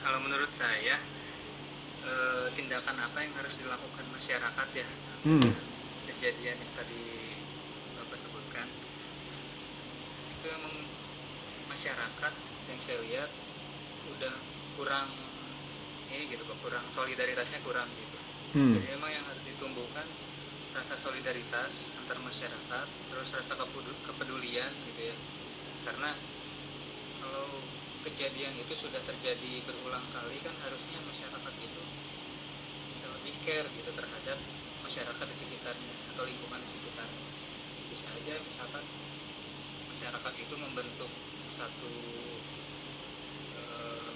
Kalau menurut saya tindakan apa yang harus dilakukan masyarakat ya Hmm. dengan kejadian yang tadi Bapak sebutkan, itu emang masyarakat yang saya lihat udah kurang ini gitu Pak, kurang solidaritasnya kurang gitu. Hmm. Jadi memang yang harus ditumbuhkan rasa solidaritas antar masyarakat, terus rasa kepedulian gitu ya. Karena kalau kejadian itu sudah terjadi berulang kali kan harusnya masyarakat itu bisa lebih care gitu terhadap masyarakat di sekitarnya atau lingkungan di sekitarnya. Bisa aja misalkan masyarakat itu membentuk satu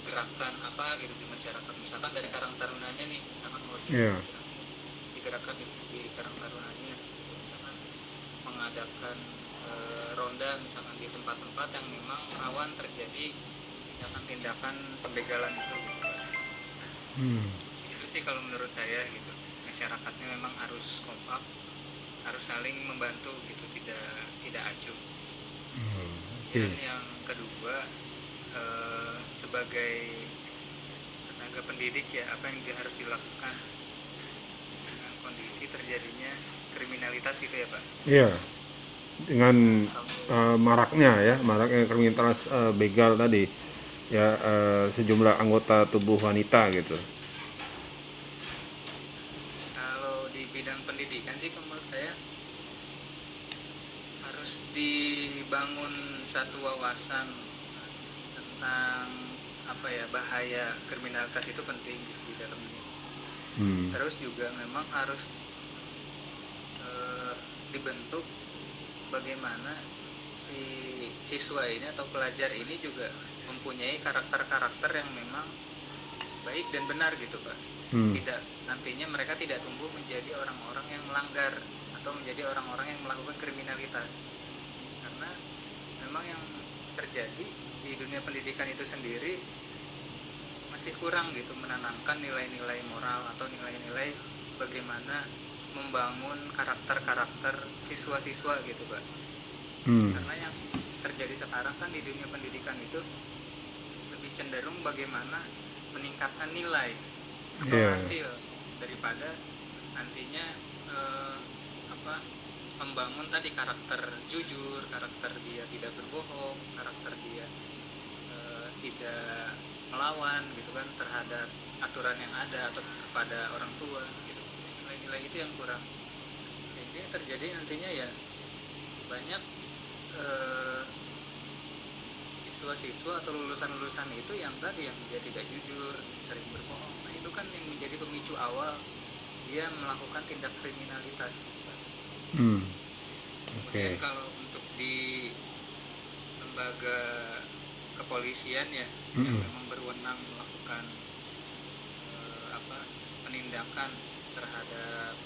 gerakan apa gitu di masyarakat, misalkan dari Karang Tarunanya nih, misalkan mau Ya. digerakkan di Karang Tarunanya gitu. Misalkan mengadakan ronda misalkan di tempat-tempat yang memang rawan terjadi tindakan-tindakan pembegalan itu gitu. Hmm. Itu sih kalau menurut saya gitu, masyarakatnya memang harus kompak, harus saling membantu gitu, tidak acuh. Oke. Kemudian yang kedua, sebagai tenaga pendidik ya, apa yang harus dilakukan dengan kondisi terjadinya kriminalitas gitu ya Pak. Iya. Dengan Kalau maraknya kriminalitas begal tadi, ya, sejumlah anggota tubuh wanita gitu. kalau di bidang pendidikan sih menurut saya harus dibangun satu wawasan tentang apa ya, bahaya kriminalitas itu penting gitu di dalamnya. Terus juga memang harus dibentuk bagaimana si siswa ini atau pelajar ini juga mempunyai karakter-karakter yang memang baik dan benar gitu Pak. Tidak, nantinya mereka tidak tumbuh menjadi orang-orang yang melanggar atau menjadi orang-orang yang melakukan kriminalitas. Karena memang yang terjadi di dunia pendidikan itu sendiri masih kurang gitu menanamkan nilai-nilai moral atau nilai-nilai bagaimana membangun karakter-karakter siswa-siswa gitu Pak. Karena yang terjadi sekarang kan di dunia pendidikan itu lebih cenderung bagaimana meningkatkan nilai atau Iya. hasil daripada nantinya apa, membangun tadi karakter jujur, karakter dia tidak berbohong, karakter dia tidak melawan gitu kan terhadap aturan yang ada atau kepada orang tua gitu. Nilai-nilai itu yang kurang, sehingga terjadi nantinya ya banyak siswa-siswa atau lulusan-lulusan itu yang tadi yang dia tidak jujur, sering berbohong. Nah itu kan yang menjadi pemicu awal dia melakukan tindak kriminalitas. Kemudian Oke. kalau untuk di lembaga kepolisian ya yang memang berwenang melakukan penindakan terhadap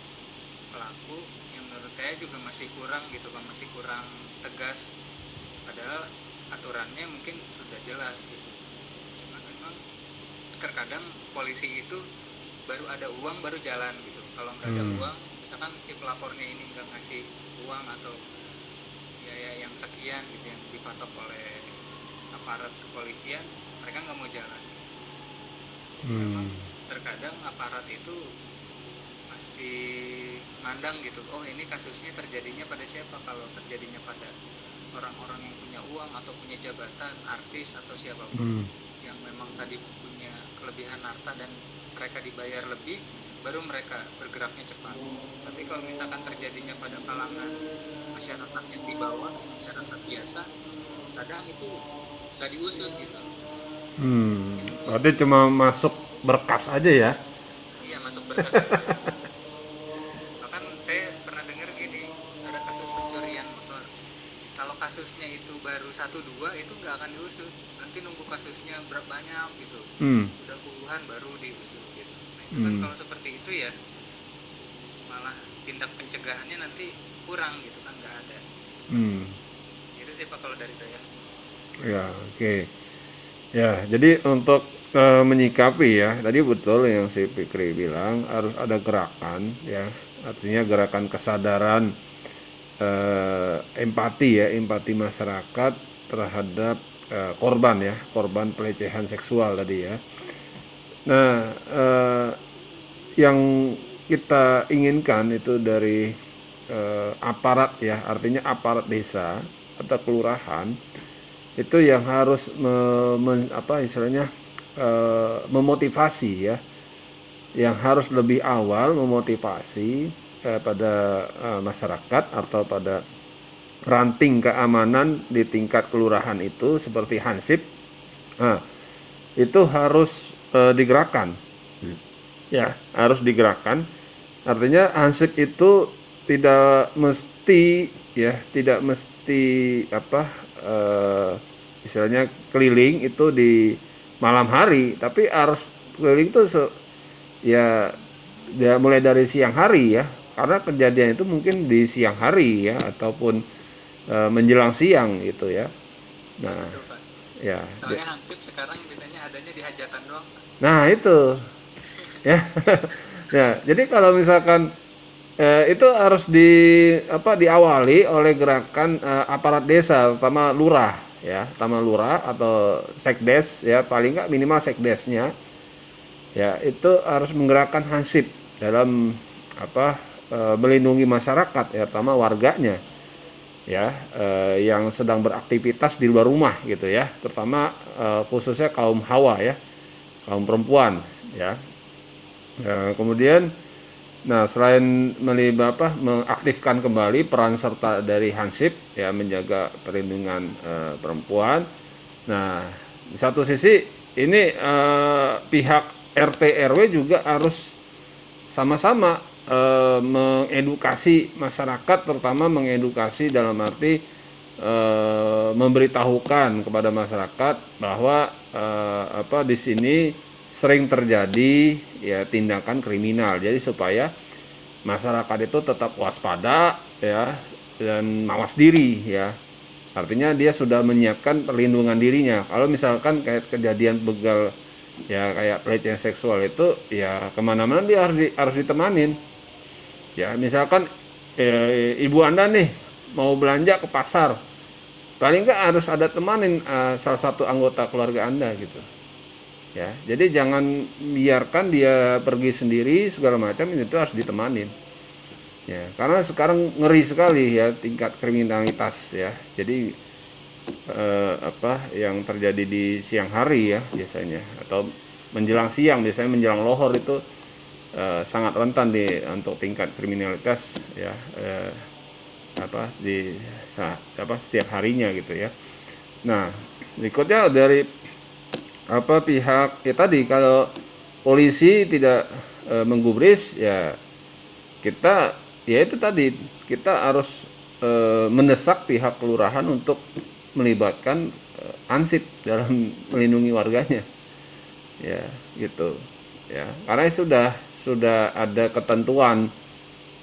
pelaku, yang menurut saya juga masih kurang gitu Pak, masih kurang tegas. Padahal aturannya mungkin sudah jelas gitu. Cuman memang terkadang polisi itu baru ada uang baru jalan gitu. Kalau nggak ada uang, misalkan si pelapornya ini nggak ngasih uang atau biaya yang sekian gitu yang dipatok oleh aparat kepolisian, mereka nggak mau jalan. Jadi memang terkadang aparat itu masih mandang gitu, oh ini kasusnya terjadinya pada siapa, kalau terjadinya pada orang-orang yang punya uang atau punya jabatan, artis atau siapapun yang memang tadi punya kelebihan harta dan mereka dibayar lebih, baru mereka bergeraknya cepat. Tapi kalau misalkan terjadinya pada kalangan masyarakat yang di bawah, masyarakat biasa, kadang itu nggak diusut gitu. Berarti cuma masuk berkas aja ya? Iya, masuk berkas aja. Bahkan saya pernah dengar gini, ada kasus pencurian motor. Kalau kasusnya itu baru 1-2 itu nggak akan diusut. Nanti nunggu kasusnya berapa banyak gitu. Udah puluhan baru diusut gitu. Nah itu kan kalau seperti itu ya malah tindak pencegahannya nanti kurang gitu kan, nggak ada. Itu sih Pak kalau dari saya. Ya, oke. Ya, jadi untuk menyikapi ya, tadi betul yang si Fikri bilang harus ada gerakan ya, artinya gerakan kesadaran, empati masyarakat terhadap korban ya, korban pelecehan seksual tadi ya. Nah, yang kita inginkan itu dari aparat ya, artinya aparat desa atau kelurahan itu yang harus apa istilahnya memotivasi ya, yang harus lebih awal memotivasi pada masyarakat atau pada ranting keamanan di tingkat kelurahan itu seperti Hansip. Nah, itu harus digerakkan ya, harus digerakkan. Artinya Hansip itu tidak mesti ya, tidak mesti apa istilahnya keliling itu di malam hari, tapi harus keliling itu ya dia mulai dari siang hari ya, karena kejadian itu mungkin di siang hari ya, ataupun menjelang siang gitu ya. Nah, Betul Pak. ya. Soalnya Hansip sekarang biasanya adanya di hajatan doang Pak. Nah, itu ya. Ya, jadi kalau misalkan itu harus diawali oleh gerakan aparat desa, terutama lurah ya, terutama lurah atau sekdes ya, paling nggak minimal sekdesnya ya, itu harus menggerakkan Hansip dalam melindungi masyarakat ya, terutama warganya ya, yang sedang beraktivitas di luar rumah gitu ya, terutama khususnya kaum hawa ya, kaum perempuan ya. Kemudian selain mengaktifkan kembali peran serta dari Hansip ya, menjaga perlindungan perempuan. Nah, di satu sisi ini pihak RT RW juga harus sama-sama mengedukasi masyarakat, terutama mengedukasi dalam arti memberitahukan kepada masyarakat bahwa di sini sering terjadi ya tindakan kriminal. Jadi supaya masyarakat itu tetap waspada ya, dan mawas diri ya. Artinya dia sudah menyiapkan perlindungan dirinya. Kalau misalkan kayak kejadian begal ya, kayak pelecehan seksual itu ya, kemana-mana dia harus ditemanin. Ya misalkan ibu Anda nih mau belanja ke pasar, paling nggak harus ada temanin salah satu anggota keluarga Anda gitu. Ya, jadi jangan biarkan dia pergi sendiri segala macam, itu harus ditemanin. Ya, karena sekarang ngeri sekali ya tingkat kriminalitas ya. Jadi yang terjadi di siang hari ya biasanya, atau menjelang siang, biasanya menjelang lohor itu sangat rentan untuk tingkat kriminalitas ya, setiap harinya gitu ya. Nah, berikutnya dari pihak ya tadi, kalau polisi tidak menggubris ya, kita ya itu tadi, kita harus mendesak pihak kelurahan untuk melibatkan Hansip dalam melindungi warganya ya, gitu ya, karena sudah ada ketentuan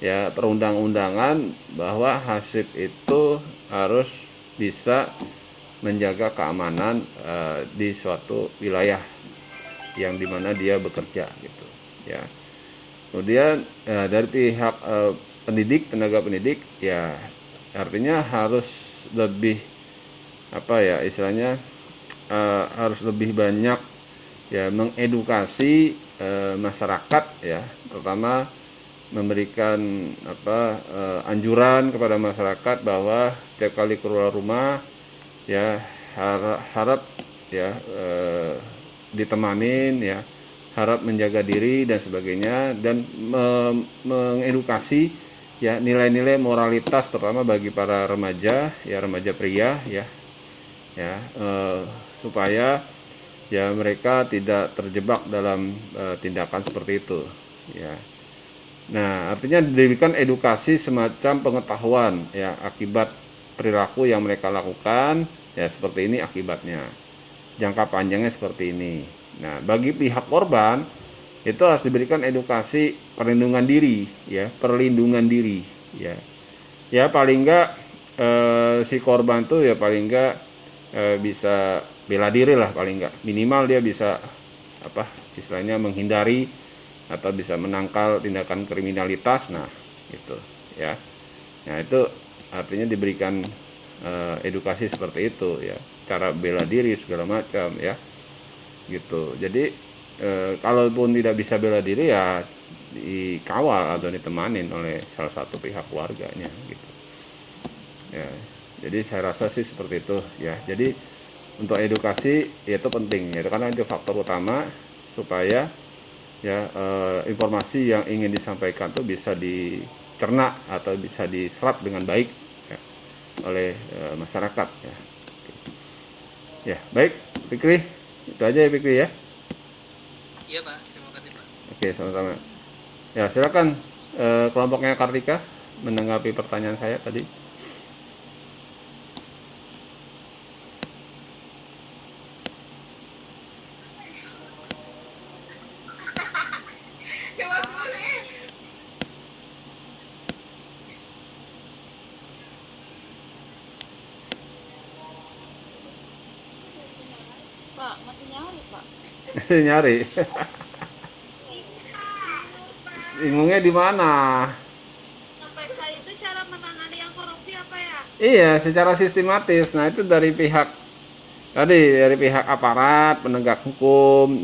ya perundang-undangan bahwa Hansip itu harus bisa menjaga keamanan di suatu wilayah yang dimana dia bekerja gitu ya. Kemudian dari pihak pendidik, tenaga pendidik ya, artinya harus lebih istilahnya harus lebih banyak ya mengedukasi masyarakat ya, terutama memberikan anjuran kepada masyarakat bahwa setiap kali keluar rumah ya harap ya ditemanin ya, harap menjaga diri dan sebagainya, dan mengedukasi ya nilai-nilai moralitas, terutama bagi para remaja ya, remaja pria ya, supaya ya mereka tidak terjebak dalam tindakan seperti itu ya. Nah, artinya diberikan edukasi semacam pengetahuan ya akibat perilaku yang mereka lakukan ya, seperti ini akibatnya, jangka panjangnya seperti ini. Nah, bagi pihak korban itu harus diberikan edukasi perlindungan diri ya, perlindungan diri ya. Ya paling enggak si korban tuh ya paling enggak bisa bela diri lah, paling enggak minimal dia bisa istilahnya menghindari atau bisa menangkal tindakan kriminalitas. Nah, gitu ya. Nah, itu artinya diberikan edukasi seperti itu ya, cara bela diri segala macam ya, gitu. Jadi kalaupun tidak bisa bela diri ya dikawal atau ditemanin oleh salah satu pihak keluarganya gitu ya. Jadi saya rasa sih seperti itu ya. Jadi untuk edukasi ya itu penting ya, karena itu faktor utama supaya ya informasi yang ingin disampaikan tuh bisa dicerna atau bisa diserap dengan baik ya, oleh masyarakat ya. Ya baik Fikri, itu aja ya Fikri ya. Iya Pak, terima kasih Pak. Oke sama-sama ya. Silakan kelompoknya Kartika menanggapi pertanyaan saya tadi. Pak, masih nyari, Pak. Nyari bingungnya di mana. KPK itu cara menangani yang korupsi apa ya? Iya, secara sistematis. Nah, itu dari pihak tadi, dari pihak aparat penegak hukum.